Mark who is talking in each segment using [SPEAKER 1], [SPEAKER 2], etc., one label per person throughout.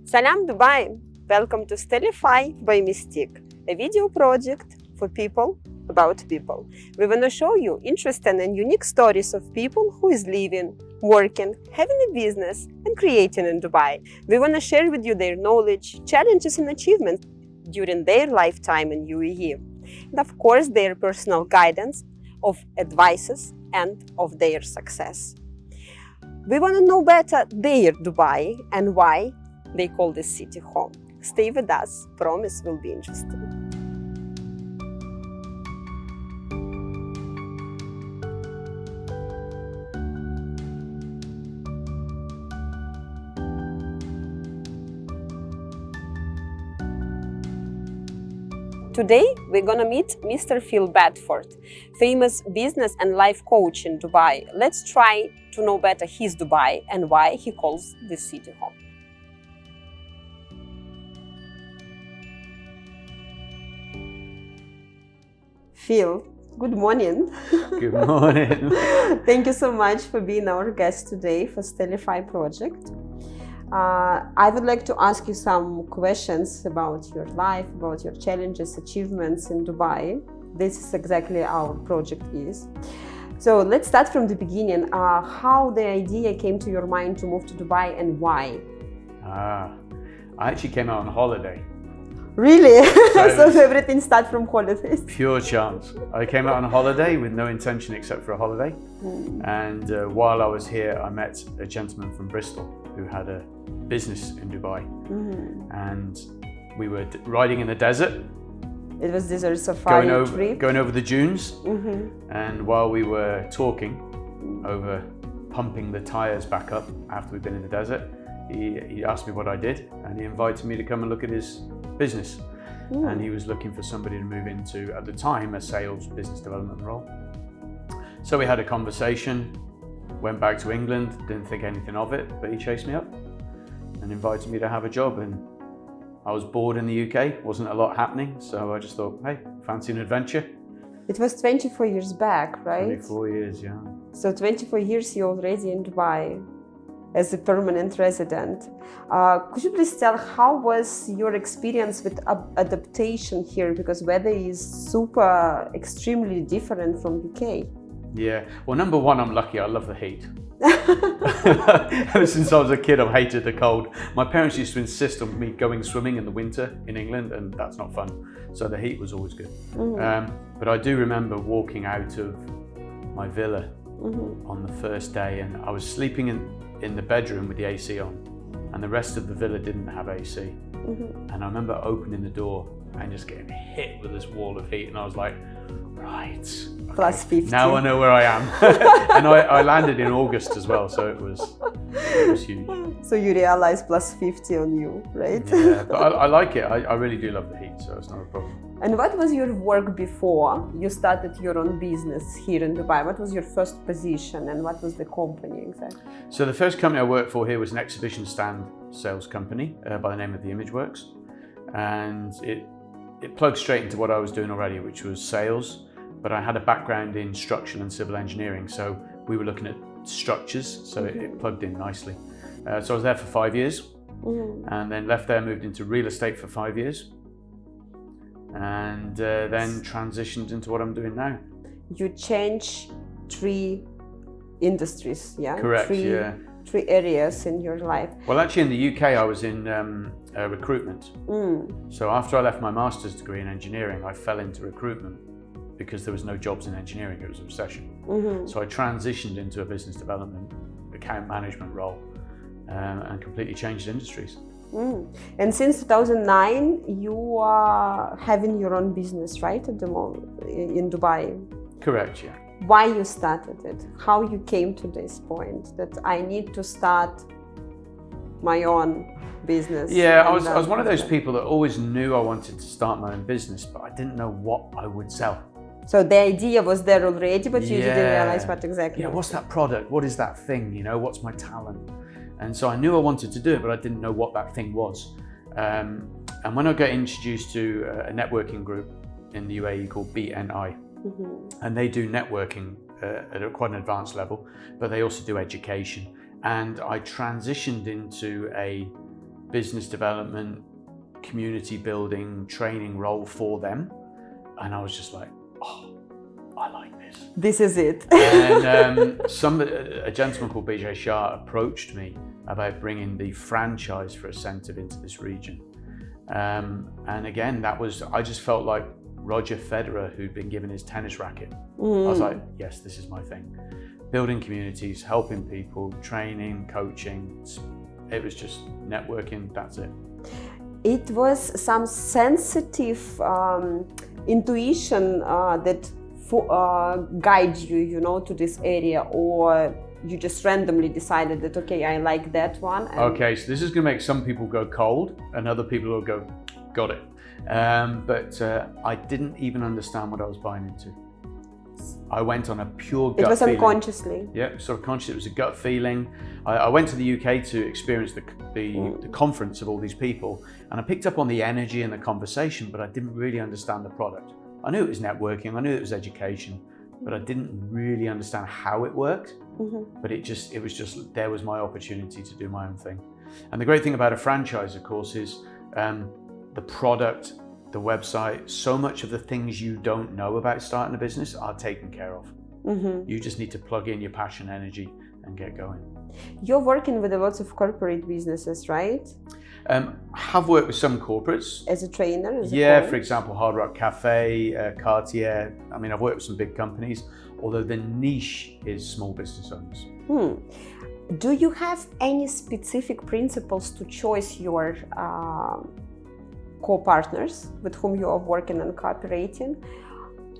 [SPEAKER 1] Salam Dubai! Welcome to Stellify by Mystique, a video project for people about people. We want to show you interesting and unique stories of people who is living, working, having a business and creating in Dubai. We want to share with you their knowledge, challenges and achievements during their lifetime in UAE. And of course their personal guidance of advices and of their success. We want to know better their Dubai and why they call this city home. Stay with us, promise will be interesting. Today we're gonna meet Mr. Phil Bedford, famous business and life coach in Dubai. Let's try to know better his Dubai and why he calls this city home. Phil, good morning.
[SPEAKER 2] Good morning.
[SPEAKER 1] Thank you so much for being our guest today for Stellify project. I would like to ask you some questions about your life, about your challenges, achievements in Dubai. This is exactly our project is. So let's start from the beginning. How the idea came to your mind to move to Dubai and why?
[SPEAKER 2] I actually came out on holiday.
[SPEAKER 1] Really? So everything starts from holidays?
[SPEAKER 2] Pure chance. I came out on holiday with no intention except for a holiday. And while I was here, I met a gentleman from Bristol who had a business in Dubai. And we were riding in the desert.
[SPEAKER 1] It was desert safari trip.
[SPEAKER 2] Going over the dunes. And while we were talking over pumping the tires back up after we'd been in the desert, he asked me what I did and he invited me to come and look at his business. And he was looking for somebody to move into, at the time, a sales business development role. So we had a conversation, went back to England, didn't think anything of it, but he chased me up and invited me to have a job. And I was bored in the UK, wasn't a lot happening, so I just thought, hey, fancy an adventure.
[SPEAKER 1] It was 24 years back, right?
[SPEAKER 2] 24 years, yeah.
[SPEAKER 1] So 24 years you're already in Dubai as a permanent resident. Could you please tell how was your experience with adaptation here? Because weather is super, extremely different from UK.
[SPEAKER 2] Yeah, well, number one, I'm lucky, I love the heat. Ever since I was a kid, I've hated the cold. My parents used to insist on me going swimming in the winter in England, and that's not fun. So the heat was always good. But I do remember walking out of my villa on the first day, and I was sleeping in the bedroom with the AC on, and the rest of the villa didn't have AC. And I remember opening the door and just getting hit with this wall of heat, and I was like, right, okay,
[SPEAKER 1] plus 50.
[SPEAKER 2] now I know where I am. And I landed in August as well, so it was huge.
[SPEAKER 1] So you realize plus 50 on you, right?
[SPEAKER 2] Yeah, but I like it. I really do love the heat, so it's not a problem.
[SPEAKER 1] And what was your work before you started your own business here in Dubai? What was your first position and what was the company exactly?
[SPEAKER 2] So the first company I worked for here was an exhibition stand sales company by the name of the ImageWorks. And it plugged straight into what I was doing already, which was sales. But I had a background in structural and civil engineering, so we were looking at structures, so it plugged in nicely. So I was there for 5 years, and then left there, moved into real estate for 5 years, and then transitioned into what I'm doing now. You
[SPEAKER 1] change 3 industries, yeah?
[SPEAKER 2] Correct, yeah.
[SPEAKER 1] 3 areas in your life.
[SPEAKER 2] Well, actually in the UK I was in recruitment. So after I left my master's degree in engineering, I fell into recruitment because there was no jobs in engineering, it was a recession. So I transitioned into a business development, account management role and completely changed industries.
[SPEAKER 1] And since 2009, you are having your own business, right, at the moment in Dubai?
[SPEAKER 2] Correct, yeah.
[SPEAKER 1] Why you started it? How you came to this point that I need to start my own business?
[SPEAKER 2] Yeah, I was one of those people that always knew I wanted to start my own business, but I didn't know what I would sell.
[SPEAKER 1] So the idea was there already, but you didn't realize what exactly.
[SPEAKER 2] Yeah, what's that product? What is that thing? You know, what's my talent? And so I knew I wanted to do it, but I didn't know what that thing was. And when I got introduced to a networking group in the UAE called BNI, and they do networking at quite an advanced level, but they also do education. And I transitioned into a business development, community building, training role for them. And I was just like, oh, I like this.
[SPEAKER 1] This is it.
[SPEAKER 2] And a gentleman called BJ Shah approached me about bringing the franchise for Ascentive into this region. And again, I just felt like Roger Federer, who'd been given his tennis racket. I was like, yes, this is my thing. Building communities, helping people, training, coaching. It was just networking, that's it.
[SPEAKER 1] It was some sensitive intuition that guides you, to this area, or you just randomly decided that, okay, I like that one.
[SPEAKER 2] Okay, so this is going to make some people go cold and other people will go, got it. But I didn't even understand what I was buying into. I went on a pure gut feeling. It was
[SPEAKER 1] unconsciously.
[SPEAKER 2] Yeah, sort of conscious. It was a gut feeling. I went to the UK to experience the conference of all these people, and I picked up on the energy and the conversation, but I didn't really understand the product. I knew it was networking, I knew it was education, but I didn't really understand how it worked. But there was my opportunity to do my own thing. And the great thing about a franchise, of course, is the product, the website, so much of the things you don't know about starting a business are taken care of. You just need to plug in your passion, energy, and get going.
[SPEAKER 1] You're working with lots of corporate businesses, right?
[SPEAKER 2] Have worked with some corporates.
[SPEAKER 1] As a trainer?
[SPEAKER 2] For example, Hard Rock Cafe, Cartier. I mean, I've worked with some big companies, although the niche is small business owners.
[SPEAKER 1] Do you have any specific principles to choose your co-partners with whom you are working and cooperating?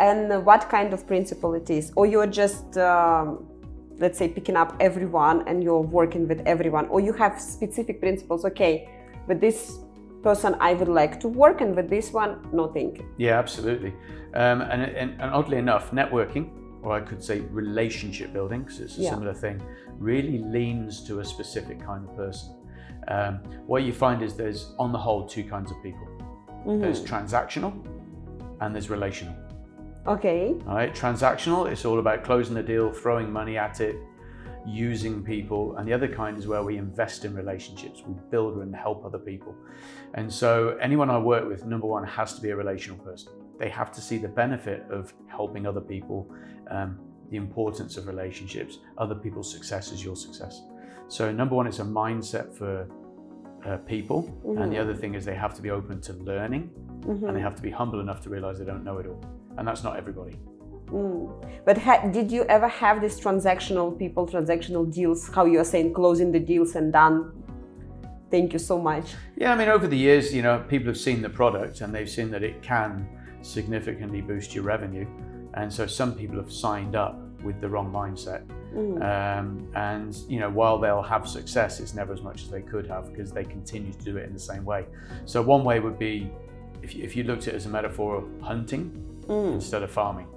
[SPEAKER 1] And what kind of principle it is? Or you're just, let's say, picking up everyone and you're working with everyone? Or you have specific principles, okay, with this person I would like to work, and with this one, no thank you.
[SPEAKER 2] Yeah, absolutely. And oddly enough, networking, or I could say relationship building, because it's a similar thing, really leans to a specific kind of person. What you find is there's, on the whole, two kinds of people. There's transactional and there's relational.
[SPEAKER 1] Okay.
[SPEAKER 2] All right, transactional, it's all about closing the deal, throwing money at it, using people. And the other kind is where we invest in relationships. We build and help other people. And so anyone I work with, number one, has to be a relational person. They have to see the benefit of helping other people, the importance of relationships. Other people's success is your success. So number one, it's a mindset for people. And the other thing is they have to be open to learning, and they have to be humble enough to realize they don't know it all. And that's not everybody.
[SPEAKER 1] But did you ever have these transactional people, transactional deals, how you're saying, closing the deals and done? Thank you so much.
[SPEAKER 2] Yeah, I mean, over the years, people have seen the product and they've seen that it can significantly boost your revenue. And so some people have signed up with the wrong mindset. And while they'll have success, it's never as much as they could have because they continue to do it in the same way. So one way would be, if you looked at it as a metaphor of hunting instead of farming.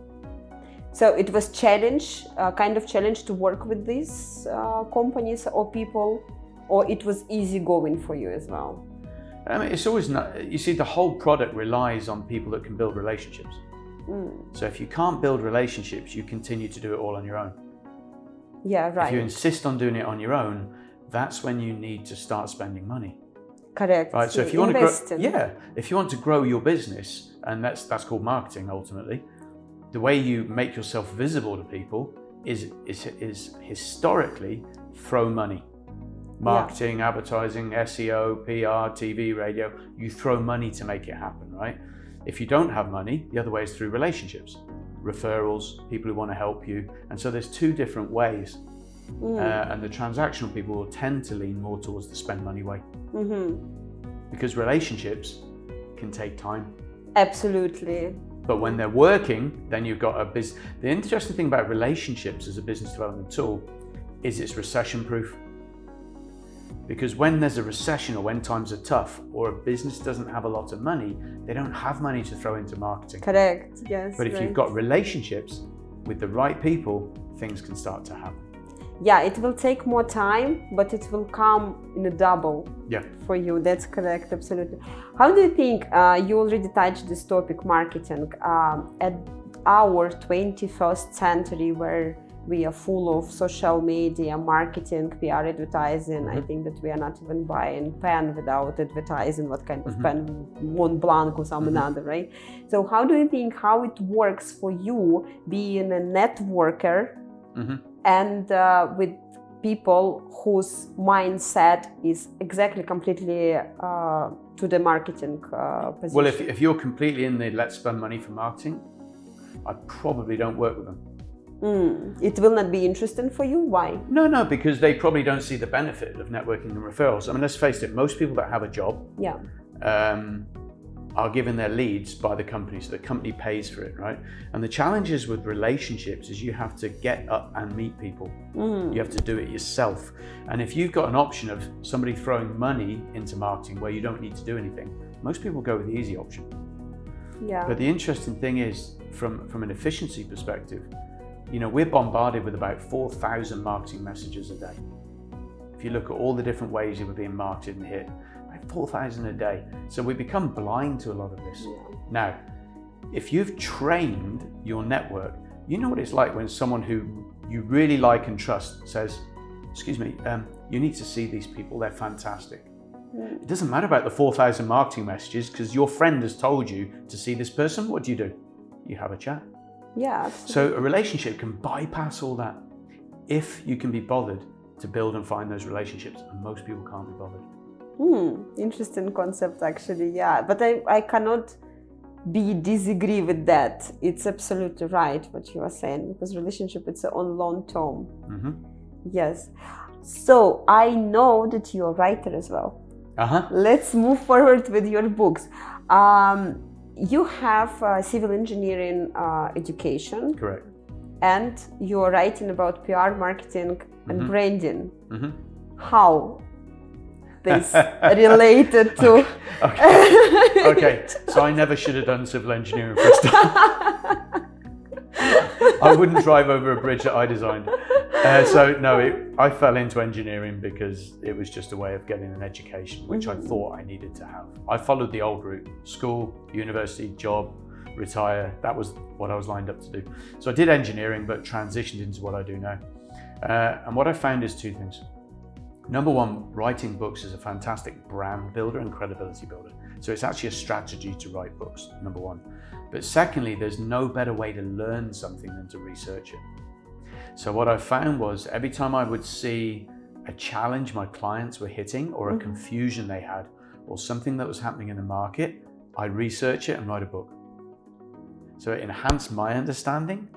[SPEAKER 1] So it was kind of challenge to work with these companies or people, or it was easy going for you as well?
[SPEAKER 2] I mean, it's always not, you see, the whole product relies on people that can build relationships. So if you can't build relationships, you continue to do it all on your own.
[SPEAKER 1] Yeah, right.
[SPEAKER 2] If you insist on doing it on your own, that's when you need to start spending money.
[SPEAKER 1] Correct.
[SPEAKER 2] Right. So if you want to grow, if you want to grow your business, and that's called marketing ultimately, the way you make yourself visible to people is historically throw money. Marketing, advertising, SEO, PR, TV, radio, you throw money to make it happen, right? If you don't have money, the other way is through relationships, referrals, people who want to help you. And so there's two different ways. And the transactional people will tend to lean more towards the spend money way. Because relationships can take time.
[SPEAKER 1] Absolutely.
[SPEAKER 2] But when they're working, then you've got a business. The interesting thing about relationships as a business development tool is it's recession proof. Because when there's a recession or when times are tough or a business doesn't have a lot of money, they don't have money to throw into marketing.
[SPEAKER 1] Correct, yes.
[SPEAKER 2] But if you've got relationships with the right people, things can start to happen.
[SPEAKER 1] Yeah, it will take more time, but it will come in a double for you. That's correct, absolutely. How do you think, you already touched this topic, marketing, at our 21st century where we are full of social media, marketing, PR, advertising. I think that we are not even buying pen without advertising what kind of pen, Mont Blanc or some another, right? So how do you think how it works for you being a networker and with people whose mindset is exactly completely to the marketing position?
[SPEAKER 2] Well, if you're completely in the let's spend money for marketing, I probably don't work with them.
[SPEAKER 1] It will not be interesting for you? Why?
[SPEAKER 2] No, because they probably don't see the benefit of networking and referrals. I mean, let's face it, most people that have a job are given their leads by the company, so the company pays for it, right? And the challenges with relationships is you have to get up and meet people. You have to do it yourself. And if you've got an option of somebody throwing money into marketing where you don't need to do anything, most people go with the easy option.
[SPEAKER 1] Yeah.
[SPEAKER 2] But the interesting thing is, from an efficiency perspective, you know, we're bombarded with about 4,000 marketing messages a day. If you look at all the different ways we're being marketed and hit, about 4,000 a day. So we become blind to a lot of this. Now, if you've trained your network, you know what it's like when someone who you really like and trust says, excuse me, you need to see these people, they're fantastic. It doesn't matter about the 4,000 marketing messages because your friend has told you to see this person. What do? You have a chat.
[SPEAKER 1] Yeah, absolutely.
[SPEAKER 2] So a relationship can bypass all that if you can be bothered to build and find those relationships, and most people can't be bothered.
[SPEAKER 1] Interesting concept, actually. Yeah, but I cannot disagree with that. It's absolutely right what you are saying, because relationship it's on long term. Yes. So I know that you're a writer as well. Let's move forward with your books. You have civil engineering education.
[SPEAKER 2] Correct.
[SPEAKER 1] And you're writing about PR, marketing, and branding. How this related to?
[SPEAKER 2] Okay. So I never should have done civil engineering for a start. I wouldn't drive over a bridge that I designed. I fell into engineering because it was just a way of getting an education, which I thought I needed to have. I followed the old route: school, university, job, retire. That was what I was lined up to do. So I did engineering, but transitioned into what I do now. And what I found is two things. Number one, writing books is a fantastic brand builder and credibility builder. So it's actually a strategy to write books, number one. But secondly, there's no better way to learn something than to research it. So what I found was every time I would see a challenge my clients were hitting, or a confusion they had, or something that was happening in the market, I'd research it and write a book. So it enhanced my understanding,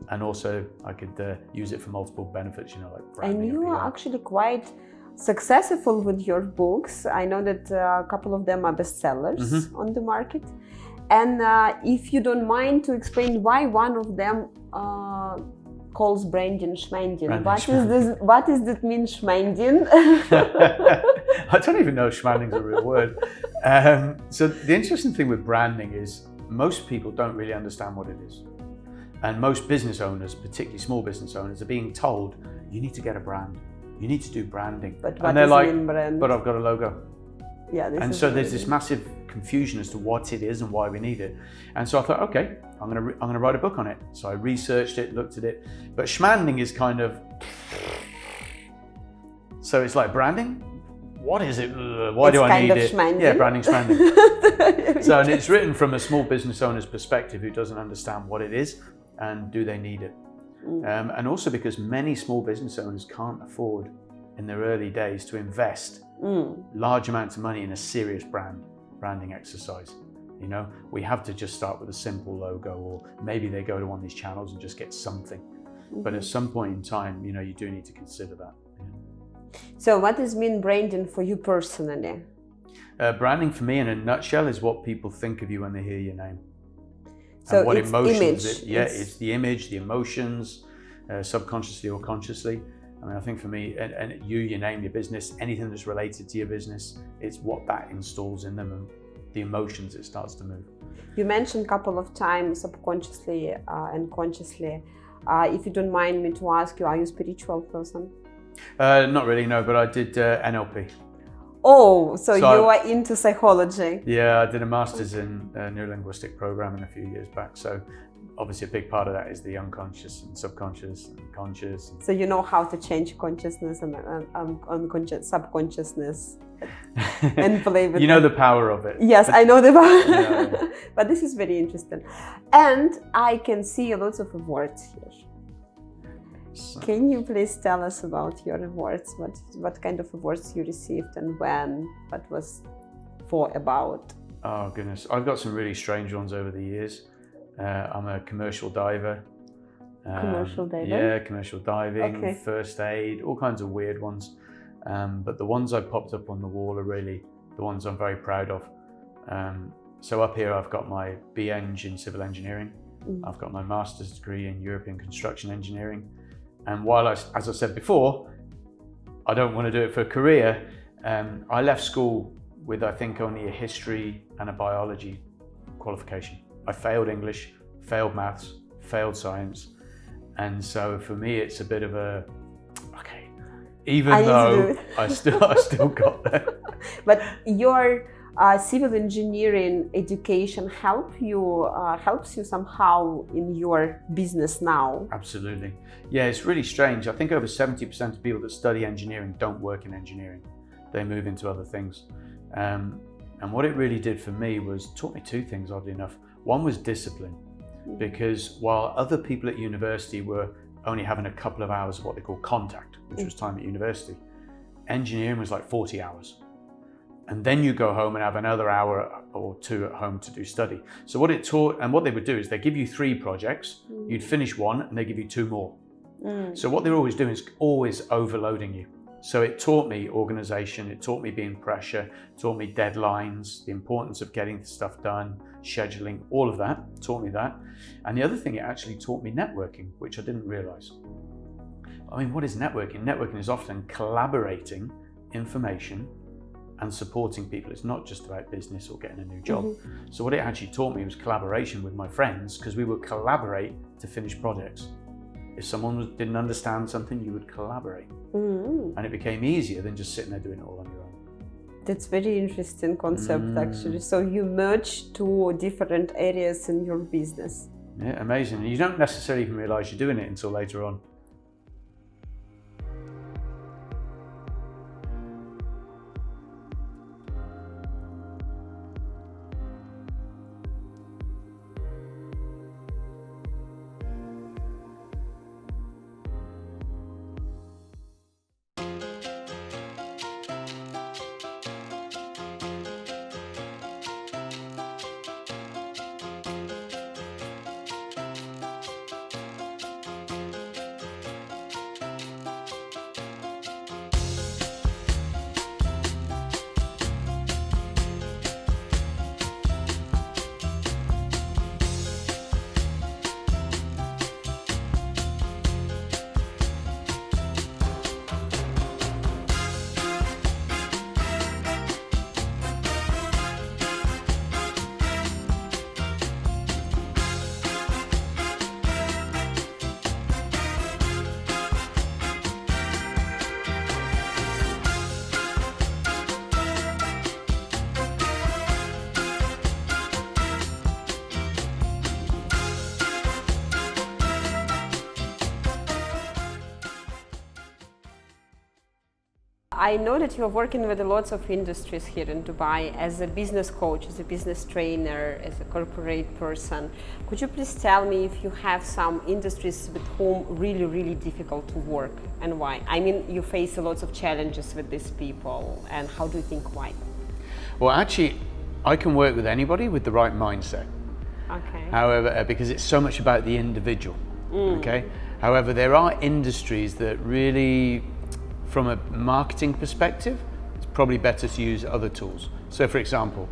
[SPEAKER 2] and also I could use it for multiple benefits, you know, like branding.
[SPEAKER 1] And you are actually quite successful with your books. I know that a couple of them are bestsellers on the market. And if you don't mind to explain why one of them calls branding schmanding. What does that mean, schmanding?
[SPEAKER 2] I don't even know if schmanding is a real word. So the interesting thing with branding is most people don't really understand what it is. And most business owners, particularly small business owners, are being told, you need to get a brand. You need to do branding.
[SPEAKER 1] But
[SPEAKER 2] and they're like, but I've got a logo.
[SPEAKER 1] Yeah.
[SPEAKER 2] And so there's this massive confusion as to what it is and why we need it. And so I thought, okay, I'm gonna write a book on it. So I researched it, looked at it. But schmanding is kind of, so it's like branding. What is it? Why do I need it?
[SPEAKER 1] Schmanding.
[SPEAKER 2] Yeah, branding, schmanding. So, and it's written from a small business owner's perspective who doesn't understand what it is and do they need it. And also because many small business owners can't afford in their early days to invest large amounts of money in a serious branding exercise. You know, we have to just start with a simple logo, or maybe they go to one of these channels and just get something. But at some point in time, you know, you do need to consider that.
[SPEAKER 1] So what does mean branding for you personally?
[SPEAKER 2] Branding for me in a nutshell is what people think of you when they hear your name.
[SPEAKER 1] So
[SPEAKER 2] and what
[SPEAKER 1] it's
[SPEAKER 2] emotions
[SPEAKER 1] image.
[SPEAKER 2] It's the image, the emotions, subconsciously or consciously. I mean, I think for me, and your name, your business, anything that's related to your business, it's what that installs in them and the emotions it starts to move.
[SPEAKER 1] You mentioned a couple of times subconsciously and consciously. If you don't mind me to ask you, are you a spiritual person?
[SPEAKER 2] Not really, no, but I did NLP.
[SPEAKER 1] Oh, so you are into psychology.
[SPEAKER 2] Yeah, I did a master's in neurolinguistic programming a few years back. So obviously a big part of that is the unconscious and subconscious and conscious.
[SPEAKER 1] So you know how to change consciousness and unconscious, subconsciousness and play with
[SPEAKER 2] You know the power of it.
[SPEAKER 1] Yes, I know the power.
[SPEAKER 2] Yeah.
[SPEAKER 1] But this is very interesting. And I can see lots of awards here.
[SPEAKER 2] So,
[SPEAKER 1] Can you please tell us about your awards? What kind of awards you received and when? What was for about?
[SPEAKER 2] oh goodness, I've got some really strange ones over the years. I'm a commercial diver.
[SPEAKER 1] Commercial diving?
[SPEAKER 2] Yeah, commercial diving,
[SPEAKER 1] Okay.
[SPEAKER 2] first aid, all kinds of weird ones. But the ones I popped up on the wall are really the ones I'm very proud of. So up here I've got my BEng in civil engineering. I've got my master's degree in European construction engineering. And while as I said before, I don't want to do it for a career, I left school with I think only a history and a biology qualification. I failed English, failed maths, failed science. And so for me, it's a bit of a, okay, even though I still got there.
[SPEAKER 1] But your civil engineering education helps you somehow in your business now?
[SPEAKER 2] Absolutely. Yeah, it's really strange. I think over 70% of people that study engineering don't work in engineering. They move into other things. And what it really did for me was taught me two things, oddly enough. One was discipline, because while other people at university were only having a couple of hours of what they call contact, which was time at university, engineering was like 40 hours. And then you go home and have another hour or two at home to do study. So what it taught, and what they would do is they give you 3 projects, you'd finish one and they give you 2 more. So what they're always doing is always overloading you. So it taught me organization, it taught me being pressure, it taught me deadlines, the importance of getting stuff done, scheduling, all of that, taught me that. And the other thing, it actually taught me networking, which I didn't realize. I mean, what is networking? Networking is often collaborating information and supporting people. It's not just about business or getting a new job. So what it actually taught me was collaboration with my friends, because we would collaborate to finish projects. If someone didn't understand something, you would collaborate. And it became easier than just sitting there doing it all on your own.
[SPEAKER 1] That's very interesting concept, actually. So you merge 2 different areas in your business.
[SPEAKER 2] Yeah, amazing. And you don't necessarily even realize you're doing it until later on.
[SPEAKER 1] I know that you're working with lots of industries here in Dubai as a business coach, as a business trainer, as a corporate person. Could you please tell me if you have some industries with whom really difficult to work and why? I mean, you face lots of challenges with these people, and how do you think why?
[SPEAKER 2] Well, actually, I can work with anybody with the right mindset.
[SPEAKER 1] Okay.
[SPEAKER 2] However, because it's so much about the individual, okay? However, there are industries that really, from a marketing perspective, it's probably better to use other tools. So for example,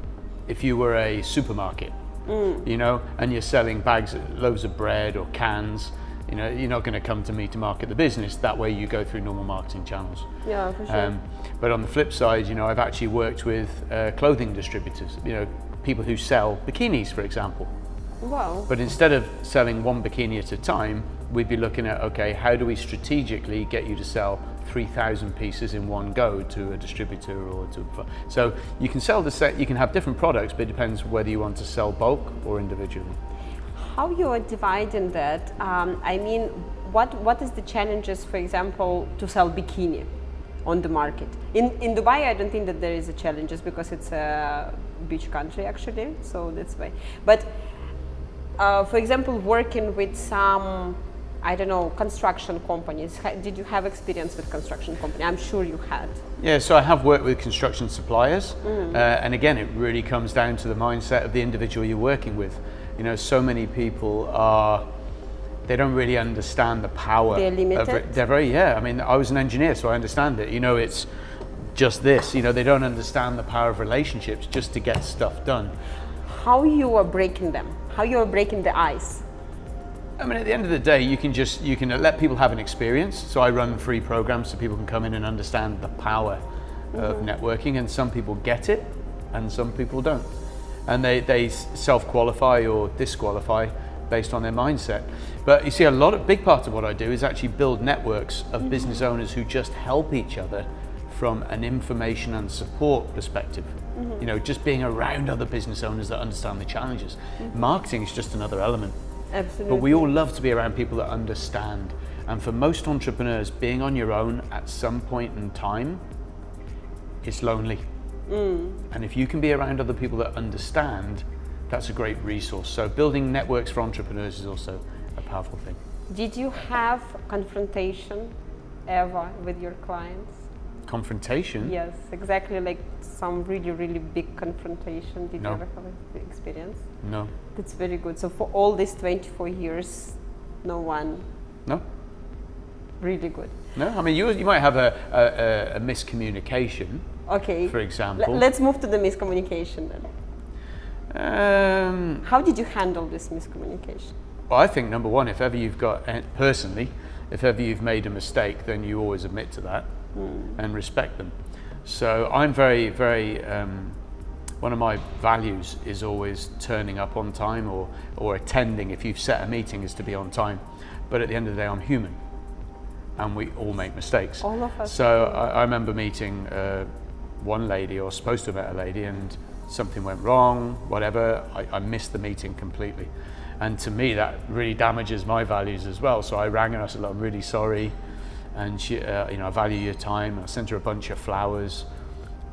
[SPEAKER 2] if you were a supermarket, you know, and you're selling loaves of bread or cans, you know, you're not going to come to me to market the business. That way you go through normal marketing channels.
[SPEAKER 1] Yeah, for sure.
[SPEAKER 2] But on the flip side, you know, I've actually worked with clothing distributors, you know, people who sell bikinis, for example.
[SPEAKER 1] Wow.
[SPEAKER 2] But instead of selling 1 bikini at a time, we'd be looking at, okay, how do we strategically get you to sell 3,000 pieces in one go to a distributor or to, so you can sell you can have different products, but it depends whether you want to sell bulk or individually.
[SPEAKER 1] how you are dividing that? I mean, what is the challenges, for example, to sell bikini on the market? In Dubai, I don't think that there is a challenges because it's a beach country actually, so that's why. But for example, working with some, I don't know, construction companies. Did you have experience with construction company? I'm sure you had.
[SPEAKER 2] Yeah, so I have worked with construction suppliers, and again, it really comes down to the mindset of the individual you're working with. You know, so many people they don't really understand the power.
[SPEAKER 1] They're limited.
[SPEAKER 2] They're very, I mean, I was an engineer, so I understand it. You know, it's just this. You know, they don't understand the power of relationships just to get stuff done.
[SPEAKER 1] How you are breaking them? How you are breaking the ice?
[SPEAKER 2] I mean, at the end of the day, you can let people have an experience. So I run free programs so people can come in and understand the power of networking, and some people get it and some people don't. And they self-qualify or disqualify based on their mindset. But you see, big part of what I do is actually build networks of business owners who just help each other from an information and support perspective. You know, just being around other business owners that understand the challenges. Marketing is just another element.
[SPEAKER 1] Absolutely.
[SPEAKER 2] But we all love to be around people that understand. And for most entrepreneurs, being on your own at some point in time is lonely. And if you can be around other people that understand, that's a great resource. So building networks for entrepreneurs is also a powerful thing.
[SPEAKER 1] Did you have confrontation ever with your clients?
[SPEAKER 2] Confrontation?
[SPEAKER 1] Yes, exactly, like some really, really big confrontation. Did
[SPEAKER 2] No.
[SPEAKER 1] you ever have an experience?
[SPEAKER 2] No.
[SPEAKER 1] That's very good. So for all these 24 years, no one?
[SPEAKER 2] No.
[SPEAKER 1] Really good.
[SPEAKER 2] No, I mean, you might have a miscommunication,
[SPEAKER 1] Okay.
[SPEAKER 2] for example.
[SPEAKER 1] Let's move to the miscommunication then. How did you handle this miscommunication?
[SPEAKER 2] Well, I think number one, if ever you've made a mistake, then you always admit to that and respect them. So I'm very, very, one of my values is always turning up on time or attending. If you've set a meeting, is to be on time. But at the end of the day, I'm human and we all make mistakes.
[SPEAKER 1] All of us.
[SPEAKER 2] So I remember meeting one lady, or supposed to have met a lady, and something went wrong, whatever. I missed the meeting completely. And to me, that really damages my values as well. So I rang her and I said, look, I'm really sorry. And she, I value your time. I sent her a bunch of flowers.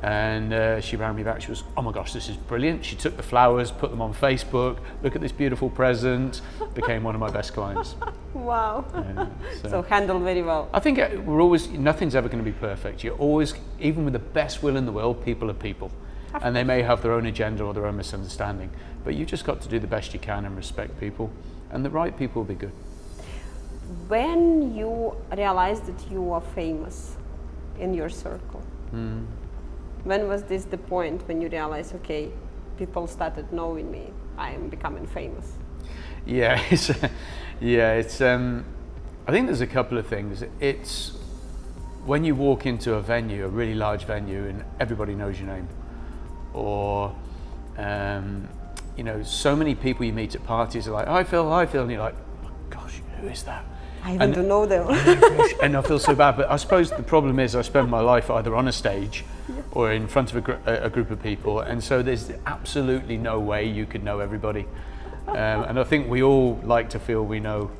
[SPEAKER 2] And she rang me back. She was, oh my gosh, this is brilliant. She took the flowers, put them on Facebook. Look at this beautiful present. Became one of my best clients.
[SPEAKER 1] Wow.
[SPEAKER 2] So
[SPEAKER 1] So handled very well.
[SPEAKER 2] I think nothing's ever going to be perfect. You're always, even with the best will in the world, people are people. And they may have their own agenda or their own misunderstanding. But you just got to do the best you can and respect people. And the right people will be good.
[SPEAKER 1] When you realized that you were famous in your circle, when was this the point when you realized, okay, people started knowing me, I am becoming famous?
[SPEAKER 2] Yeah, it's I think there's a couple of things. It's when you walk into a venue, a really large venue, and everybody knows your name. Or, so many people you meet at parties are like, hi Phil, and you're like, oh, gosh, who is that?
[SPEAKER 1] I even don't know them.
[SPEAKER 2] And I feel so bad, but I suppose the problem is I spend my life either on a stage or in front of a group of people, and so there's absolutely no way you could know everybody. And I think we all like to feel we know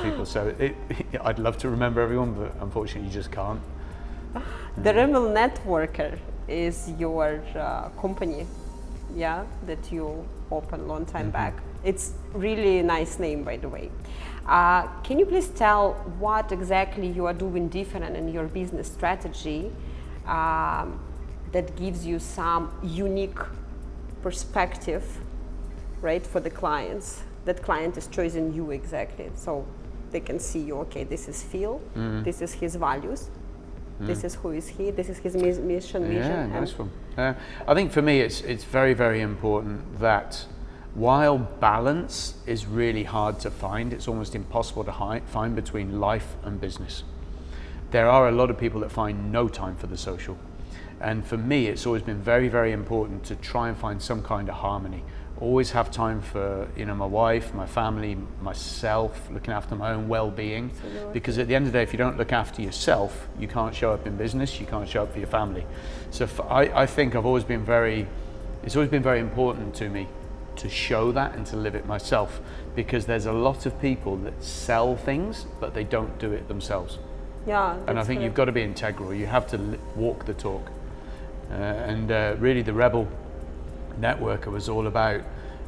[SPEAKER 2] people, so I'd love to remember everyone, but unfortunately you just can't.
[SPEAKER 1] The Rimmel Networker is your company, that you opened a long time back. It's really a nice name, by the way. Can you please tell what exactly you are doing different in your business strategy that gives you some unique perspective, right, for the clients? That client is choosing you exactly, so they can see you. Okay, this is Phil. This is his values. This is who is he. This is his mission, vision.
[SPEAKER 2] Yeah, nice one. I think for me, it's very, very important that while balance is really hard to find, it's almost impossible to find between life and business. There are a lot of people that find no time for the social. And for me, it's always been very, very important to try and find some kind of harmony. Always have time for my wife, my family, myself, looking after my own well-being. Because at the end of the day, if you don't look after yourself, you can't show up in business, you can't show up for your family. So I think it's always been very important to me to show that and to live it myself, because there's a lot of people that sell things but they don't do it themselves.
[SPEAKER 1] Yeah,
[SPEAKER 2] and I think you've got to be integral. You have to walk the talk. Really, the Rebel Networker was all about,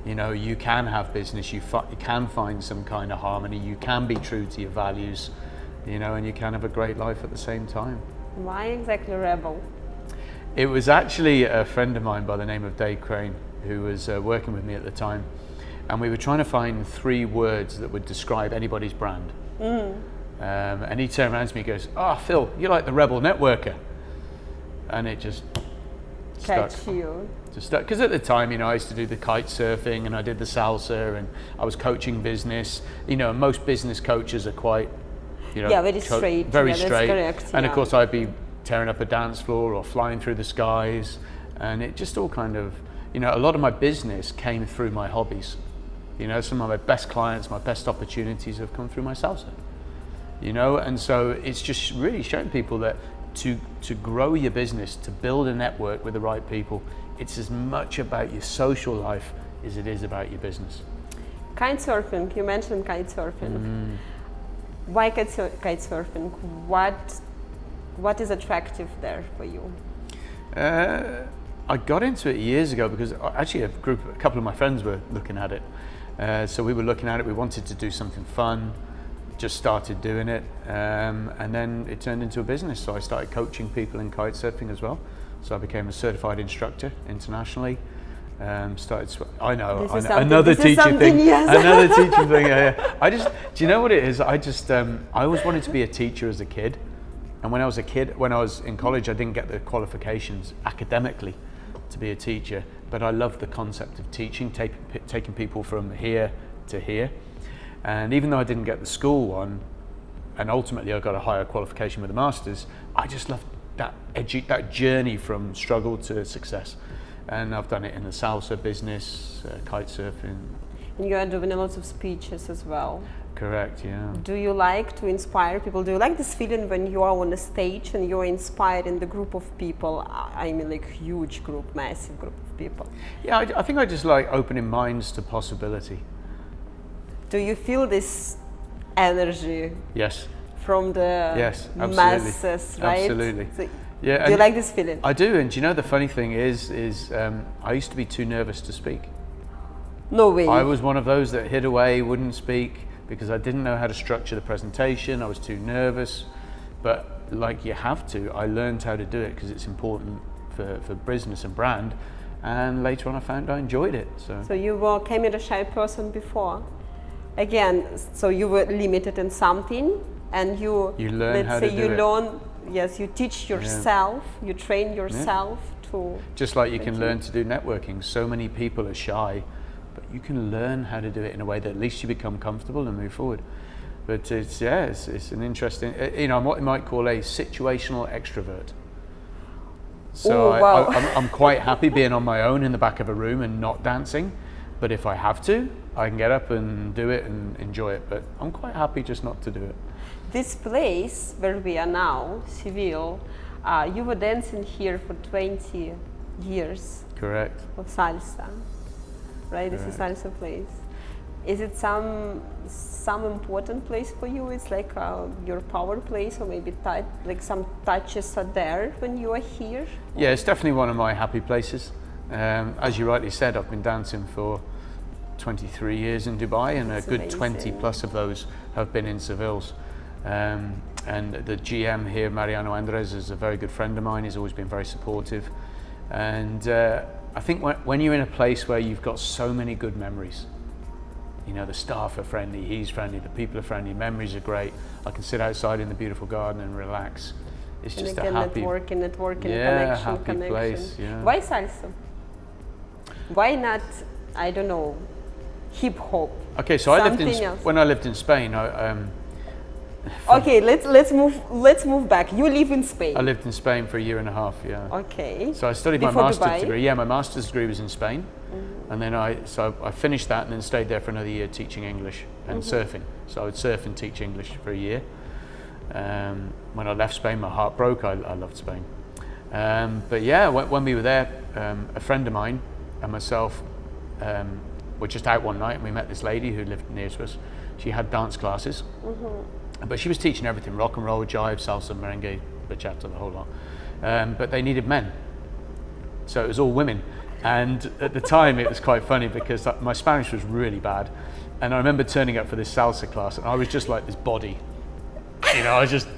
[SPEAKER 2] you know, you can have business, you can find some kind of harmony, you can be true to your values, you know, and you can have a great life at the same time.
[SPEAKER 1] Why exactly Rebel?
[SPEAKER 2] It was actually a friend of mine by the name of Dave Crane who was working with me at the time, and we were trying to find 3 words that would describe anybody's brand. And he turned around to me and goes, "Oh, Phil, you're like the Rebel Networker." And it just stuck. Just stuck. Because at the time, you know, I used to do the kite surfing and I did the salsa and I was coaching business. You know, most business coaches are quite, you know,
[SPEAKER 1] very straight.
[SPEAKER 2] Very straight.
[SPEAKER 1] Correct,
[SPEAKER 2] and of course, I'd be tearing up a dance floor or flying through the skies. And it just all kind of, you know, a lot of my business came through my hobbies. You know, some of my best clients, my best opportunities have come through my salsa. You know, and so it's just really showing people that to grow your business, to build a network with the right people, it's as much about your social life as it is about your business.
[SPEAKER 1] Kite surfing, you mentioned kite surfing. Why kite surfing? What is attractive there for you?
[SPEAKER 2] I got into it years ago because actually a couple of my friends were looking at it. So we were looking at it, we wanted to do something fun, just started doing it, and then it turned into a business. So I started coaching people in kite surfing as well. So I became a certified instructor internationally. Another teaching thing.
[SPEAKER 1] Yes.
[SPEAKER 2] Another teaching thing. Do you know what it is? I always wanted to be a teacher as a kid. And when I was in college, I didn't get the qualifications academically to be a teacher, but I loved the concept of teaching, taking people from here to here. And even though I didn't get the school one, and ultimately I got a higher qualification with a master's, I just loved that journey from struggle to success. And I've done it in the salsa business, kite surfing.
[SPEAKER 1] And you are doing a lot of speeches as well.
[SPEAKER 2] Correct, yeah.
[SPEAKER 1] Do you like to inspire people? Do you like this feeling when you are on a stage and you're inspiring the group of people? I mean, like huge group, massive group of people.
[SPEAKER 2] Yeah, I think I just like opening minds to possibility.
[SPEAKER 1] Do you feel this energy?
[SPEAKER 2] Yes.
[SPEAKER 1] From the masses, right?
[SPEAKER 2] Absolutely.
[SPEAKER 1] So
[SPEAKER 2] yeah.
[SPEAKER 1] Do you like this feeling?
[SPEAKER 2] I do, and do you know the funny thing is I used to be too nervous to speak.
[SPEAKER 1] No way.
[SPEAKER 2] I was one of those that hid away, wouldn't speak, because I didn't know how to structure the presentation. I was too nervous, but like you have to, I learned how to do it because it's important for business and brand. And later on I found I enjoyed it. So
[SPEAKER 1] you came as a shy person before. Again, so you were limited in something and you
[SPEAKER 2] learn how to do it.
[SPEAKER 1] Yes, you teach yourself, you train yourself to...
[SPEAKER 2] Just like you can learn to do networking. So many people are shy, but you can learn how to do it in a way that at least you become comfortable and move forward. But it's an interesting, you know, what you might call a situational extrovert. So I'm quite happy being on my own in the back of a room and not dancing. But if I have to, I can get up and do it and enjoy it. But I'm quite happy just not to do it.
[SPEAKER 1] This place where we are now, Seville, you were dancing here for 20 years.
[SPEAKER 2] Correct.
[SPEAKER 1] Of salsa, right? This is salsa place. Is it some important place for you? It's like your power place, or maybe like some touches are there when you are here?
[SPEAKER 2] Yeah, it's definitely one of my happy places. As you rightly said, I've been dancing for 23 years in Dubai, and a good amazing. 20 plus of those have been in Seville's. And the GM here, Mariano Andres, is a very good friend of mine. He's always been very supportive. And I think when you're in a place where you've got so many good memories, you know, the staff are friendly, he's friendly, the people are friendly, memories are great. I can sit outside in the beautiful garden and relax. It's just a happy,
[SPEAKER 1] networking, connection.
[SPEAKER 2] Place. Yeah.
[SPEAKER 1] Why salsa? Why not, I don't know, hip hop?
[SPEAKER 2] Okay, so when I lived in Spain,
[SPEAKER 1] okay, let's move back. You live in Spain.
[SPEAKER 2] I lived in Spain for a year and a half, yeah.
[SPEAKER 1] Okay.
[SPEAKER 2] So I studied my master's degree. Yeah, my master's degree was in Spain. And then I finished that and then stayed there for another year teaching English and surfing. So I would surf and teach English for a year. When I left Spain, my heart broke. I loved Spain. But yeah, when we were there, a friend of mine and myself were just out one night and we met this lady who lived near to us. She had dance classes, but she was teaching everything: rock and roll, jive, salsa, merengue, bachata, the whole lot. But they needed men, so it was all women. And at the time it was quite funny because my Spanish was really bad, and I remember turning up for this salsa class and I was just like this body, I was just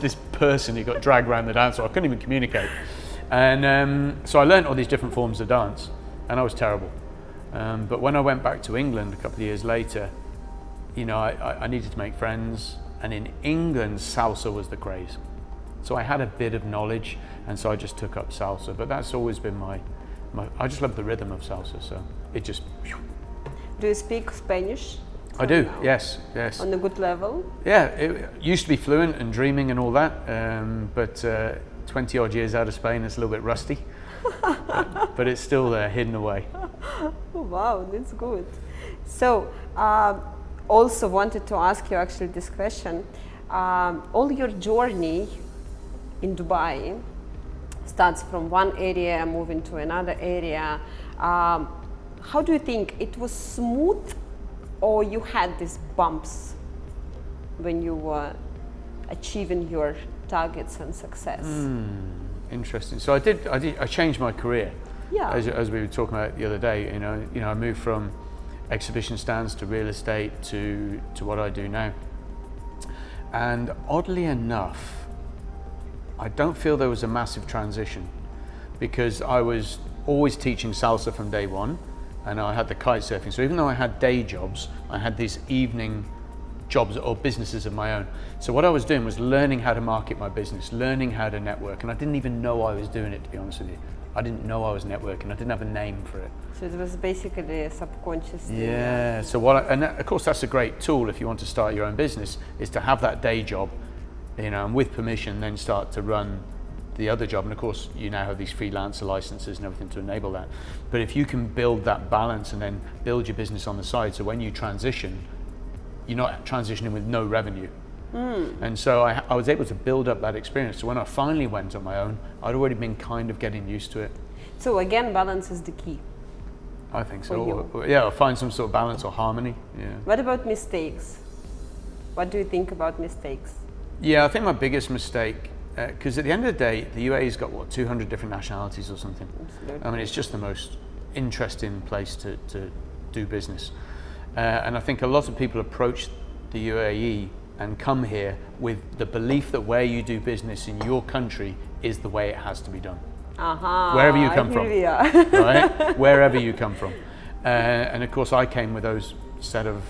[SPEAKER 2] this person who got dragged around the dance floor. I couldn't even communicate. And so I learned all these different forms of dance, and I was terrible. But when I went back to England a couple of years later, I needed to make friends, and in England salsa was the craze. So I had a bit of knowledge, and so I just took up salsa. But that's always been I just love the rhythm of salsa, so it just...
[SPEAKER 1] Do you speak Spanish?
[SPEAKER 2] I do, yes.
[SPEAKER 1] On a good level?
[SPEAKER 2] Yeah, it used to be fluent and dreaming and all that, but 20 odd years out of Spain, it's a little bit rusty, but it's still there, hidden away.
[SPEAKER 1] Oh, wow, that's good. So, also wanted to ask you actually this question. All your journey in Dubai starts from one area, moving to another area. How do you think it was smooth, or you had these bumps when you were achieving your targets and success?
[SPEAKER 2] Interesting. So I changed my career.
[SPEAKER 1] Yeah.
[SPEAKER 2] As we were talking about the other day, I moved from exhibition stands to real estate to what I do now. And oddly enough, I don't feel there was a massive transition, because I was always teaching salsa from day one, and I had the kite surfing. So even though I had day jobs, I had these evening jobs or businesses of my own. So what I was doing was learning how to market my business, learning how to network, and I didn't even know I was doing it, to be honest with you. I didn't know I was networking. I didn't have a name for it.
[SPEAKER 1] So it was basically a subconscious thing.
[SPEAKER 2] Yeah. So of course that's a great tool if you want to start your own business, is to have that day job, and with permission then start to run the other job. And of course you now have these freelancer licenses and everything to enable that. But if you can build that balance and then build your business on the side, so when you transition, you're not transitioning with no revenue. And so I was able to build up that experience. So when I finally went on my own, I'd already been kind of getting used to it.
[SPEAKER 1] So again, balance is the key.
[SPEAKER 2] I think so. Or find some sort of balance or harmony. Yeah.
[SPEAKER 1] What about mistakes? What do you think about mistakes?
[SPEAKER 2] Yeah, I think my biggest mistake, because at the end of the day, the UAE's got 200 different nationalities or something.
[SPEAKER 1] Absolutely.
[SPEAKER 2] I mean, it's just the most interesting place to do business. And I think a lot of people approach the UAE and come here with the belief that where you do business in your country is the way it has to be done. Wherever you come from, right? Wherever you come from. And of course I came with those set of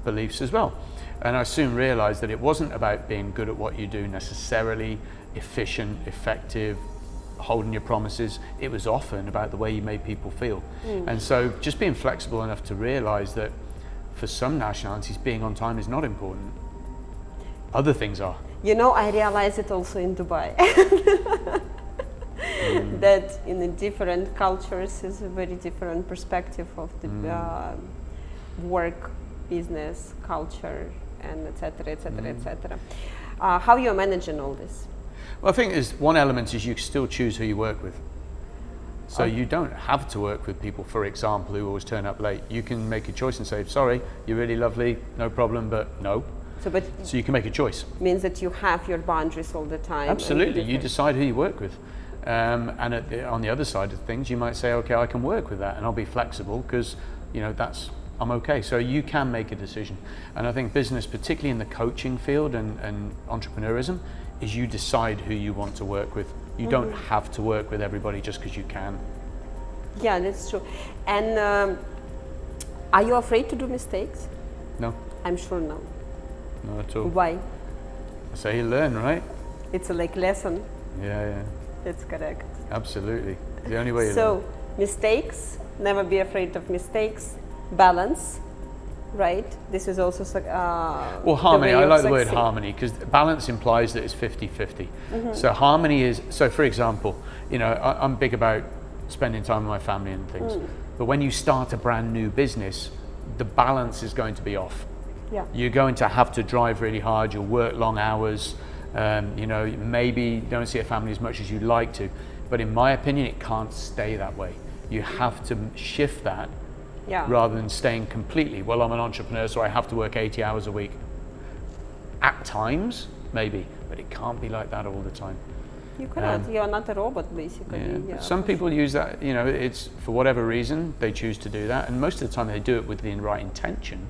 [SPEAKER 2] beliefs as well. And I soon realized that it wasn't about being good at what you do necessarily, efficient, effective, holding your promises. It was often about the way you made people feel. And so just being flexible enough to realize that for some nationalities, being on time is not important. Other things are.
[SPEAKER 1] I realize it also in Dubai. That in the different cultures is a very different perspective of the work, business, culture, and etc., etc., etc. How you are managing all this?
[SPEAKER 2] Well, I think one element is you still choose who you work with. So you don't have to work with people, for example, who always turn up late. You can make a choice and say, sorry, you're really lovely, no problem, but no. So you can make a choice.
[SPEAKER 1] Means that you have your boundaries all the time.
[SPEAKER 2] Absolutely, you decide who you work with. And on the other side of things, you might say, okay, I can work with that and I'll be flexible because, I'm okay. So you can make a decision. And I think business, particularly in the coaching field and entrepreneurism, is you decide who you want to work with. You don't have to work with everybody just because you can.
[SPEAKER 1] Yeah, that's true. And are you afraid to do mistakes?
[SPEAKER 2] No.
[SPEAKER 1] I'm sure no.
[SPEAKER 2] Not at all.
[SPEAKER 1] Why?
[SPEAKER 2] So you learn, right?
[SPEAKER 1] It's a lesson.
[SPEAKER 2] Yeah.
[SPEAKER 1] That's correct.
[SPEAKER 2] Absolutely. The only way you learn.
[SPEAKER 1] So, mistakes, never be afraid of mistakes, balance, right? This is also
[SPEAKER 2] well, harmony. I like the word harmony because balance implies that it's 50-50. So harmony is, for example, I'm big about spending time with my family and things. But when you start a brand new business, the balance is going to be off.
[SPEAKER 1] Yeah.
[SPEAKER 2] You're going to have to drive really hard, you'll work long hours, maybe don't see a family as much as you'd like to. But in my opinion, it can't stay that way. You have to shift that
[SPEAKER 1] Yeah.
[SPEAKER 2] rather than staying completely, well, I'm an entrepreneur, so I have to work 80 hours a week. At times, maybe, but it can't be like that all the time.
[SPEAKER 1] You cannot. You're not a robot, basically.
[SPEAKER 2] Yeah. Some people use that, it's for whatever reason, they choose to do that, and most of the time they do it with the right intention.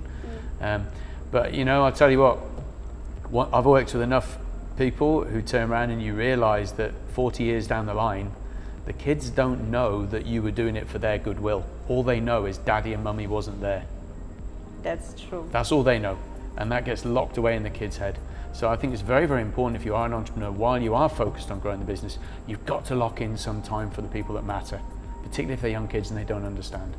[SPEAKER 2] But, I'll tell you what, I've worked with enough people who turn around and you realize that 40 years down the line, the kids don't know that you were doing it for their goodwill. All they know is daddy and mummy wasn't there.
[SPEAKER 1] That's true.
[SPEAKER 2] That's all they know. And that gets locked away in the kid's head. So I think it's very, very important if you are an entrepreneur, while you are focused on growing the business, you've got to lock in some time for the people that matter, particularly if they're young kids and they don't understand.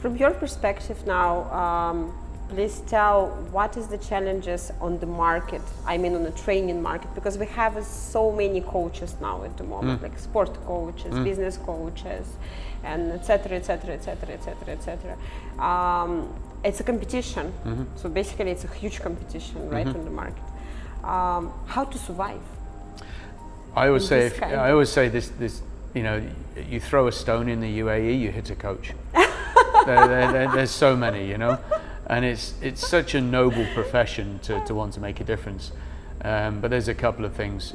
[SPEAKER 1] From your perspective now, please tell what is the challenges on the market, on the training market, because we have so many coaches now at the moment, like sport coaches, business coaches, and etc. It's a competition, so basically it's a huge competition, right, on the market. How to survive?
[SPEAKER 2] I always say this, you throw a stone in the UAE, you hit a coach. There's so many, and it's such a noble profession to want to make a difference. But there's a couple of things,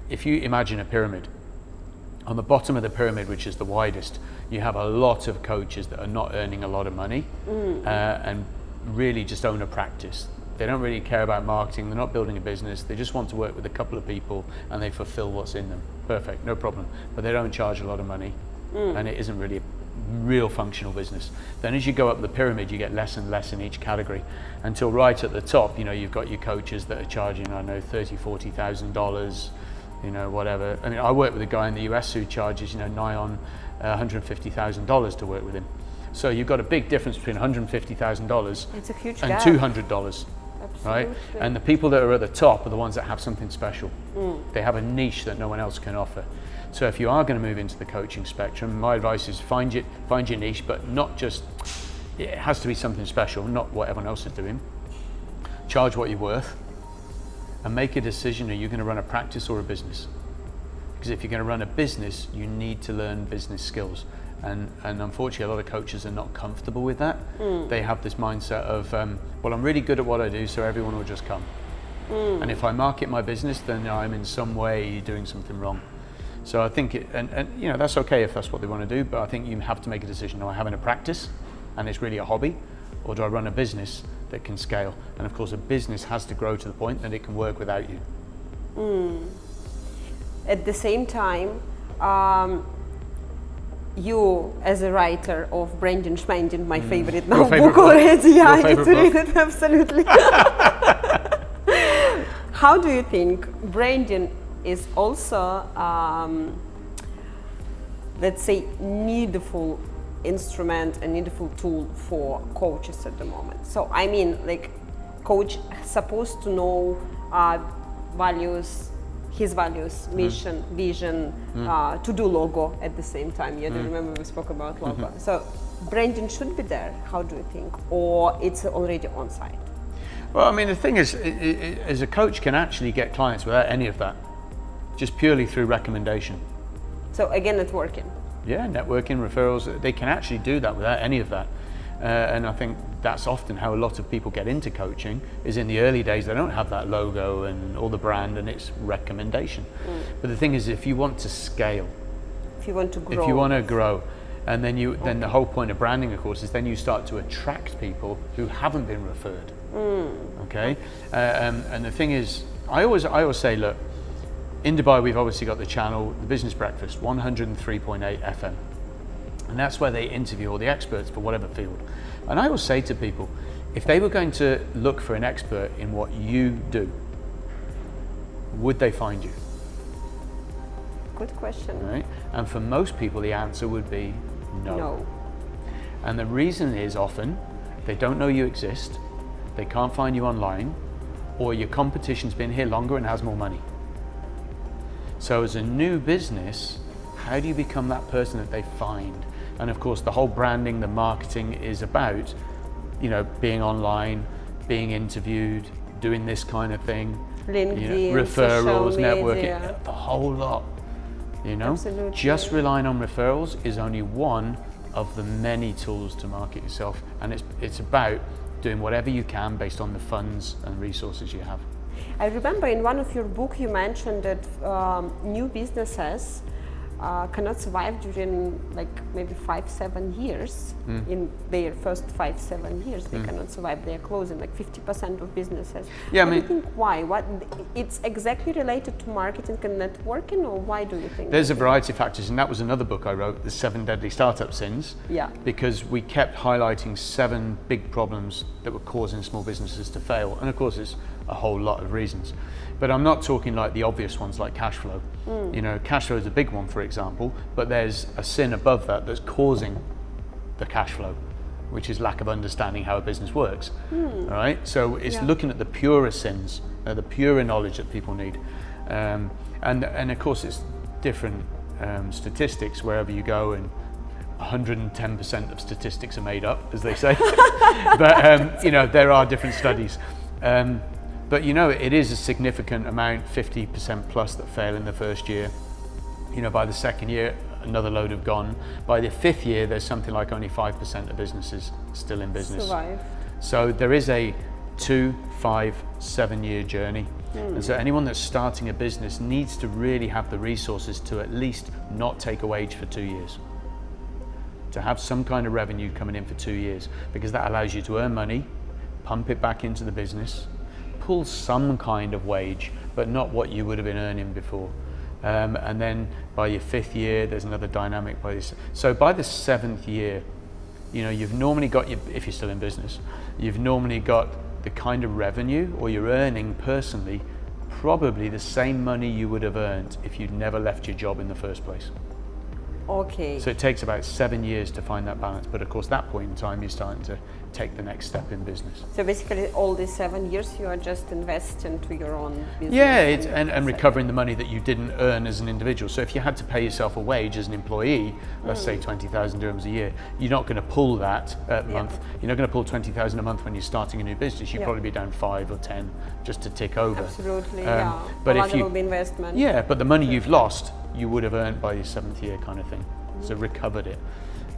[SPEAKER 2] if you imagine a pyramid, on the bottom of the pyramid, which is the widest, you have a lot of coaches that are not earning a lot of money and really just own a practice. They don't really care about marketing, they're not building a business, they just want to work with a couple of people and they fulfill what's in them. Perfect, no problem. But they don't charge a lot of money and it isn't really a real functional business. Then as you go up the pyramid, you get less and less in each category until right at the top, you've got your coaches that are charging, $30,000, $40,000, whatever. I work with a guy in the US who charges, nigh on $150,000 to work with him. So you've got a big difference between $150,000
[SPEAKER 1] it's a huge
[SPEAKER 2] and
[SPEAKER 1] gap.
[SPEAKER 2] $200. Right?
[SPEAKER 1] Absolutely.
[SPEAKER 2] And the people that are at the top are the ones that have something special. They have a niche that no one else can offer. So if you are going to move into the coaching spectrum, my advice is find your niche, but not just, it has to be something special, not what everyone else is doing. Charge what you're worth and make a decision, are you going to run a practice or a business? Because if you're going to run a business, you need to learn business skills. And unfortunately, a lot of coaches are not comfortable with that. They have this mindset of, well, I'm really good at what I do, so everyone will just come. And if I market my business, then I'm in some way doing something wrong. So I think, that's okay if that's what they want to do, but I think you have to make a decision. Am I having a practice, and it's really a hobby, or do I run a business that can scale? And of course, a business has to grow to the point that it can work without you.
[SPEAKER 1] At the same time, you, as a writer of Branding Schmanding, my favorite now book already, I need to read it, absolutely. How do you think branding is also, let's say, needful instrument, a needful tool for coaches at the moment? So, coach supposed to know values, his values, mission, vision, to-do logo at the same time. You remember we spoke about logo. So branding should be there, how do you think? Or it's already on site?
[SPEAKER 2] Well, the thing is, as a coach can actually get clients without any of that, just purely through recommendation.
[SPEAKER 1] So again, networking.
[SPEAKER 2] Yeah, networking, referrals, they can actually do that without any of that. And I think that's often how a lot of people get into coaching, is in the early days they don't have that logo and all the brand, and it's recommendation. But the thing is, if you want to scale,
[SPEAKER 1] if you want to grow,
[SPEAKER 2] and then the whole point of branding, of course, is then you start to attract people who haven't been referred. Okay, and the thing is, I always say, look, in Dubai we've obviously got the channel, the Business Breakfast, 103.8 FM. And that's where they interview all the experts for whatever field. And I always say to people, if they were going to look for an expert in what you do, would they find you?
[SPEAKER 1] Good question.
[SPEAKER 2] Right? And for most people, the answer would be no. And the reason is often they don't know you exist, they can't find you online, or your competition's been here longer and has more money. So as a new business, how do you become that person that they find? And of course, the whole branding, the marketing is about, being online, being interviewed, doing this kind of thing,
[SPEAKER 1] LinkedIn,
[SPEAKER 2] referrals, networking,
[SPEAKER 1] media.
[SPEAKER 2] the whole lot.
[SPEAKER 1] Absolutely.
[SPEAKER 2] Just relying on referrals is only one of the many tools to market yourself, and it's about doing whatever you can based on the funds and resources you have.
[SPEAKER 1] I remember in one of your books you mentioned that new businesses cannot survive during like maybe 5-7 years. In their first 5-7 years they cannot survive. They are closing like 50% of businesses.
[SPEAKER 2] Yeah,
[SPEAKER 1] What do you think why? What it's exactly related to marketing and networking, or why do you think?
[SPEAKER 2] There's a variety of factors, and that was another book I wrote, The 7 Deadly Startup Sins.
[SPEAKER 1] Yeah.
[SPEAKER 2] Because we kept highlighting 7 big problems that were causing small businesses to fail, and of course there's a whole lot of reasons. But I'm not talking like the obvious ones like cash flow. You know, cash flow is a big one, for example, but there's a sin above that that's causing the cash flow, which is lack of understanding how a business works. All right, so it's looking at the purer sins, the purer knowledge that people need, and of course it's different statistics wherever you go, and 110% of statistics are made up, as they say. But you know, there are different studies. But you know, it is a significant amount, 50% plus, that fail in the first year. You know, by the second year, another load have gone. By the 5th year, there's something like only 5% of businesses still in business.
[SPEAKER 1] Survive.
[SPEAKER 2] So there is a 2, 5, 7 year journey. And so anyone that's starting a business needs to really have the resources to at least not take a wage for 2 years. To have some kind of revenue coming in for 2 years, because that allows you to earn money, pump it back into the business, pull some kind of wage, but not what you would have been earning before. And then by your 5th year, there's another dynamic. So by the 7th year, you know, you've normally got if you're still in business, you've normally got the kind of revenue, or you're earning personally probably the same money you would have earned if you'd never left your job in the first place.
[SPEAKER 1] Okay.
[SPEAKER 2] So it takes about 7 years to find that balance, but of course that point in time you're starting to take the next step in business.
[SPEAKER 1] So basically all these 7 years you are just investing to your own business.
[SPEAKER 2] Yeah, and recovering the money that you didn't earn as an individual. So if you had to pay yourself a wage as an employee, let's say 20,000 dirhams a year, you're not going to pull that a month. You're not going to pull 20,000 a month when you're starting a new business. You'd probably be down 5 or 10 just to tick over.
[SPEAKER 1] Absolutely,
[SPEAKER 2] But
[SPEAKER 1] if you investment.
[SPEAKER 2] Yeah, but the money you've lost, you would have earned by your 7th year kind of thing. So recovered it.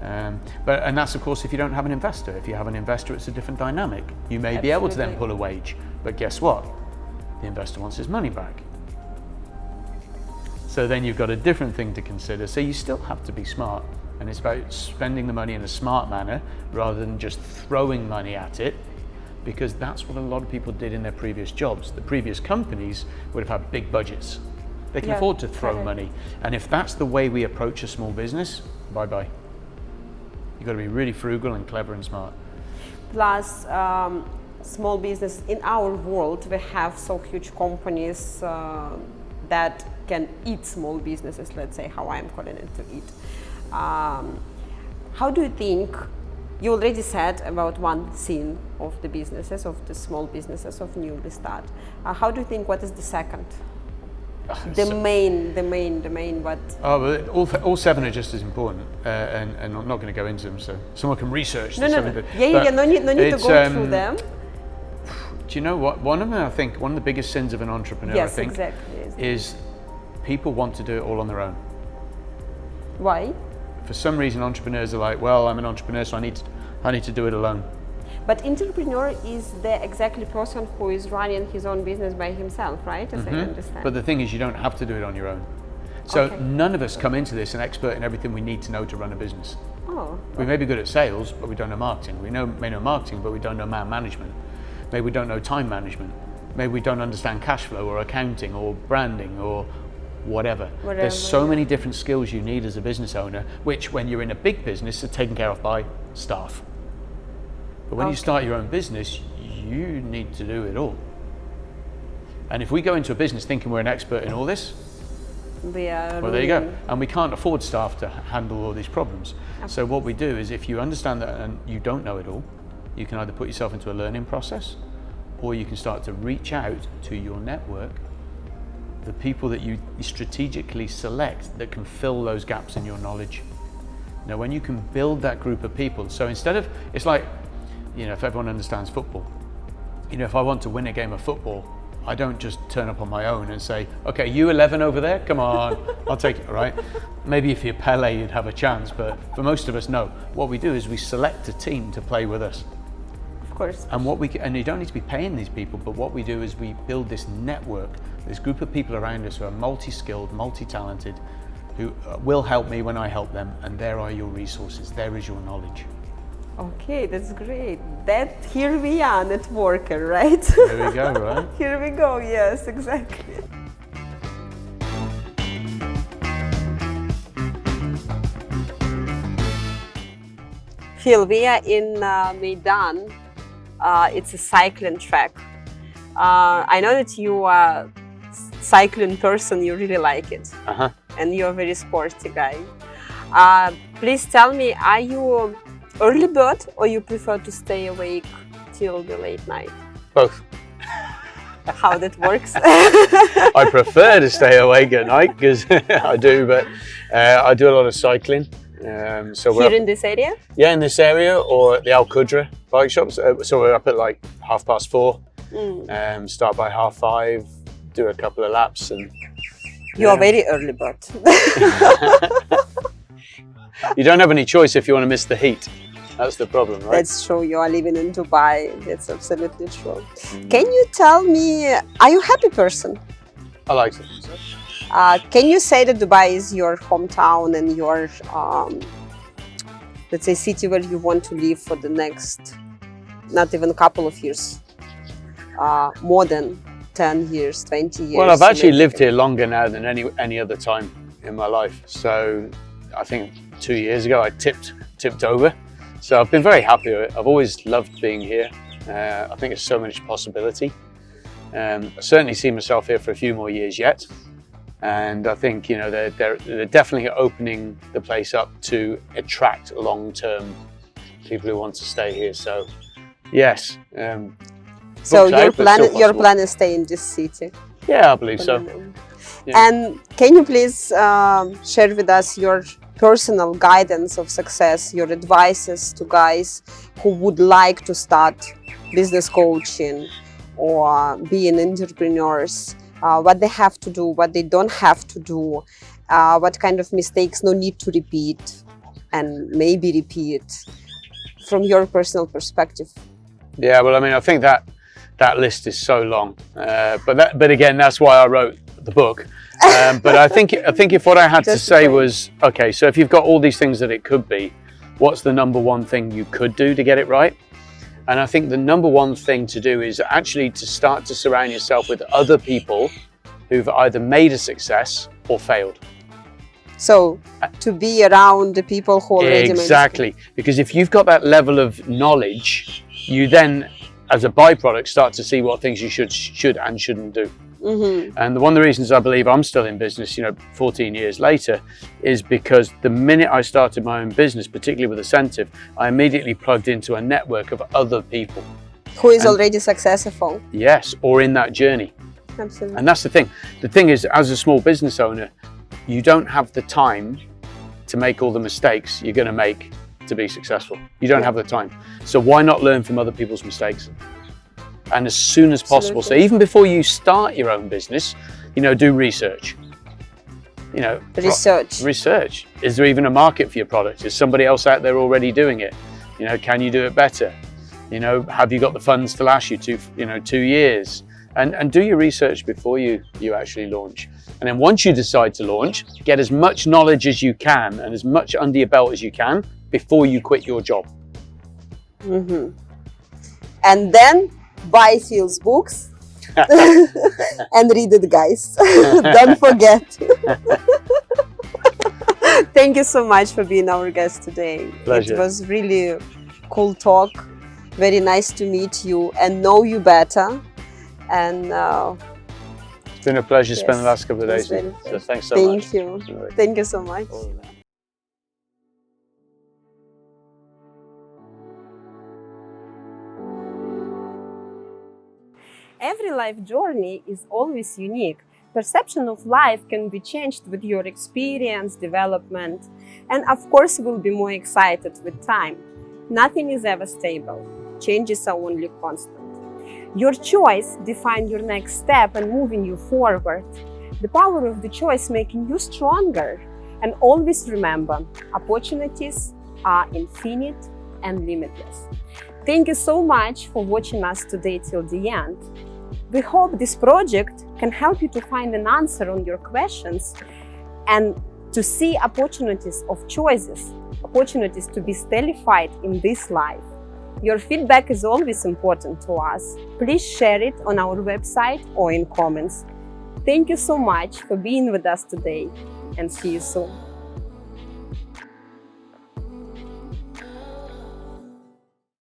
[SPEAKER 2] And that's of course if you don't have an investor. If you have an investor, it's a different dynamic. You may be able to then pull a wage, but guess what? The investor wants his money back. So then you've got a different thing to consider. So you still have to be smart, and it's about spending the money in a smart manner rather than just throwing money at it, because that's what a lot of people did in their previous jobs. The previous companies would have had big budgets. They can afford to throw money. And if that's the way we approach a small business, bye-bye. You've got to be really frugal and clever and smart.
[SPEAKER 1] Plus, small business in our world, we have so huge companies that can eat small businesses, let's say, how I'm calling it, to eat. How do you think, you already said about one sin of the businesses, of the small businesses of newly start. How do you think, what is the second? The main what?
[SPEAKER 2] Oh, well, all 7 are just as important, and I'm not going to go into them, so someone can research.
[SPEAKER 1] No. Yeah, no need to go through them.
[SPEAKER 2] Do you know what? One of them, I think, one of the biggest sins of an entrepreneur,
[SPEAKER 1] yes,
[SPEAKER 2] I think,
[SPEAKER 1] exactly.
[SPEAKER 2] is people want to do it all on their own.
[SPEAKER 1] Why?
[SPEAKER 2] For some reason, entrepreneurs are like, well, I'm an entrepreneur, so I need to do it alone.
[SPEAKER 1] But entrepreneur is the exactly person who is running his own business by himself, right? As I understand.
[SPEAKER 2] But the thing is, you don't have to do it on your own. So none of us come into this an expert in everything we need to know to run a business.
[SPEAKER 1] Oh.
[SPEAKER 2] We may be good at sales, but we don't know marketing. We may know marketing, but we don't know man management. Maybe we don't know time management. Maybe we don't understand cash flow or accounting or branding or whatever. There's so many different skills you need as a business owner, which when you're in a big business are taken care of by staff. But when you start your own business, you need to do it all. And if we go into a business thinking we're an expert in all this, well, there you go. And we can't afford staff to handle all these problems. So what we do is, if you understand that and you don't know it all, you can either put yourself into a learning process, or you can start to reach out to your network, the people that you strategically select that can fill those gaps in your knowledge. Now, when you can build that group of people, so instead of, it's like, you know, if everyone understands football, you know, if I want to win a game of football, I don't just turn up on my own and say, okay, you 11 over there, come on, I'll take it, right? Maybe if you're Pele, you'd have a chance, but for most of us, no. What we do is we select a team to play with us.
[SPEAKER 1] Of course.
[SPEAKER 2] And you don't need to be paying these people, but what we do is we build this network, this group of people around us who are multi-skilled, multi-talented, who will help me when I help them, and there are your resources, there is your knowledge.
[SPEAKER 1] Okay, that's great. Here we are, networker, right?
[SPEAKER 2] There we go, right?
[SPEAKER 1] Here we go, yes, exactly. Phil, we are in Maidan. It's a cycling track. I know that you are a cycling person, you really like it. And you're a very sporty guy. Please tell me, are you early bird or you prefer to stay awake till the late night?
[SPEAKER 2] Both.
[SPEAKER 1] How that works?
[SPEAKER 2] I prefer to stay awake at night because I do, but I do a lot of cycling. So
[SPEAKER 1] Here in this area?
[SPEAKER 2] Yeah, in this area or at the Al Qudra bike shops. So we're up at like 4:30. Start by 5:30, do a couple of laps, and
[SPEAKER 1] you're very early bird.
[SPEAKER 2] You don't have any choice if you want to miss the heat. That's the problem, right?
[SPEAKER 1] That's true. You are living in Dubai. That's absolutely true. Can you tell me, are you a happy person?
[SPEAKER 2] I like it.
[SPEAKER 1] Can you say that Dubai is your hometown and your, let's say, city where you want to live for the next, not even a couple of years, more than 10 years, 20 years?
[SPEAKER 2] Well, I've actually lived here longer now than any other time in my life. So I think 2 years ago I tipped over. So I've been very happy with it. I've always loved being here. I think there's so much possibility. I certainly see myself here for a few more years yet. And I think, you know, they're definitely opening the place up to attract long-term people who want to stay here. So, yes.
[SPEAKER 1] So your plan is stay in this city?
[SPEAKER 2] Yeah, I believe so.
[SPEAKER 1] Yeah. And can you please share with us your personal guidance of success, your advices to guys who would like to start business coaching or being entrepreneurs? What they have to do, what they don't have to do, what kind of mistakes no need to repeat and maybe repeat from your personal perspective?
[SPEAKER 2] Yeah, well, I mean, I think that list is so long, but again, that's why I wrote the book. But I think if what I had to say was, okay, so if you've got all these things that it could be, what's the number one thing you could do to get it right? And I think the number one thing to do is actually to start to surround yourself with other people who've either made a success or failed.
[SPEAKER 1] So to be around the people who already
[SPEAKER 2] Exactly, because if you've got that level of knowledge, you then, as a byproduct, start to see what things you should and shouldn't do. And one of the reasons I believe I'm still in business, 14 years later, is because the minute I started my own business, particularly with Ascentive, I immediately plugged into a network of other people.
[SPEAKER 1] Who is already successful.
[SPEAKER 2] Yes, or in that journey.
[SPEAKER 1] Absolutely.
[SPEAKER 2] And that's the thing. The thing is, as a small business owner, you don't have the time to make all the mistakes you're going to make to be successful. You don't have the time. So why not learn from other people's mistakes? And as soon as possible. So even before you start your own business, do research. Research. Is there even a market for your product? Is somebody else out there already doing it? Can you do it better? Have you got the funds to last you 2 years? And do your research before you actually launch. And then once you decide to launch, get as much knowledge as you can and as much under your belt as you can before you quit your job.
[SPEAKER 1] And then buy Phil's books and read it, guys. Don't forget. Thank you so much for being our guest today.
[SPEAKER 2] Pleasure.
[SPEAKER 1] It was really cool talk. Very nice to meet you and know you better. And
[SPEAKER 2] it's been a pleasure spending the last couple of days with you. So thanks so much.
[SPEAKER 1] Thank you. Thank you so much. Every life journey is always unique. Perception of life can be changed with your experience, development, and of course you will be more excited with time. Nothing is ever stable. Changes are only constant. Your choice defines your next step and moving you forward. The power of the choice making you stronger. And always remember, opportunities are infinite and limitless. Thank you so much for watching us today till the end. We hope this project can help you to find an answer on your questions and to see opportunities of choices, opportunities to be stellified in this life. Your feedback is always important to us. Please share it on our website or in comments. Thank you so much for being with us today, and see you soon.